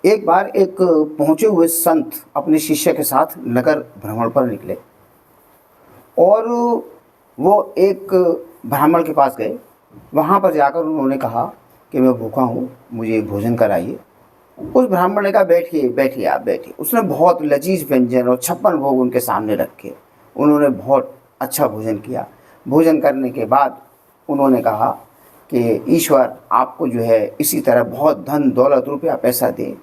एक बार एक पहुँचे हुए संत अपने शिष्य के साथ नगर भ्रमण पर निकले और वो एक ब्राह्मण के पास गए। वहाँ पर जाकर उन्होंने कहा कि मैं भूखा हूँ, मुझे भोजन कराइए। उस ब्राह्मण ने कहा बैठिए बैठिए आप बैठिए। उसने बहुत लजीज व्यंजन और 56 भोग उनके सामने रखे। उन्होंने बहुत अच्छा भोजन किया। भोजन करने के बाद उन्होंने कहा कि ईश्वर आपको जो है इसी तरह बहुत धन दौलत रुपया पैसा दे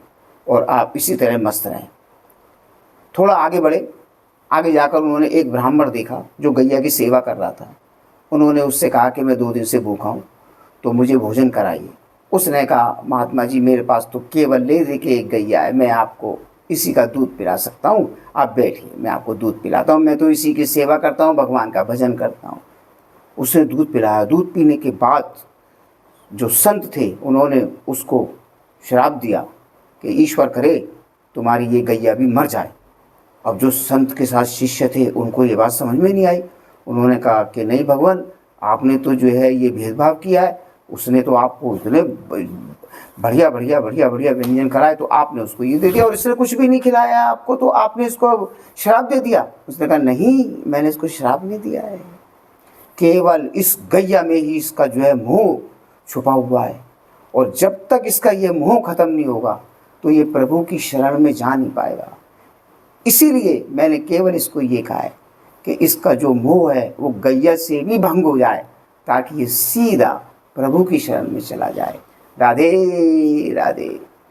और आप इसी तरह मस्त रहें। थोड़ा आगे बढ़े। आगे जाकर उन्होंने एक ब्राह्मण देखा जो गैया की सेवा कर रहा था। उन्होंने उससे कहा कि मैं 2 दिन से भूखा हूँ, तो मुझे भोजन कराइए। उसने कहा महात्मा जी मेरे पास तो केवल ले दे के एक गैया है, मैं आपको इसी का दूध पिला सकता हूँ, आप बैठिए मैं आपको दूध पिलाता हूँ, मैं तो इसी की सेवा करता हूँ, भगवान का भजन करता हूँ। उसने दूध पिलाया। दूध पीने के बाद जो संत थे उन्होंने उसको श्राप दिया कि ईश्वर करे तुम्हारी ये गैया भी मर जाए। अब जो संत के साथ शिष्य थे उनको ये बात समझ में नहीं आई। उन्होंने कहा कि नहीं भगवान, आपने तो जो है ये भेदभाव किया है। उसने तो आपको इतने बढ़िया बढ़िया बढ़िया बढ़िया व्यंजन कराए तो आपने उसको ये दे दिया, और इसने कुछ भी नहीं खिलाया आपको तो आपने इसको श्राप दे दिया। उसने कहा नहीं, मैंने इसको श्राप नहीं दिया है, केवल इस गैया में ही इसका जो है मोह छुपा हुआ है, और जब तक इसका ये मोह खत्म नहीं होगा तो ये प्रभु की शरण में जा नहीं पाएगा। इसीलिए मैंने केवल इसको ये कहा है कि इसका जो मोह है वो गैया से भी भंग हो जाए, ताकि ये सीधा प्रभु की शरण में चला जाए। राधे राधे।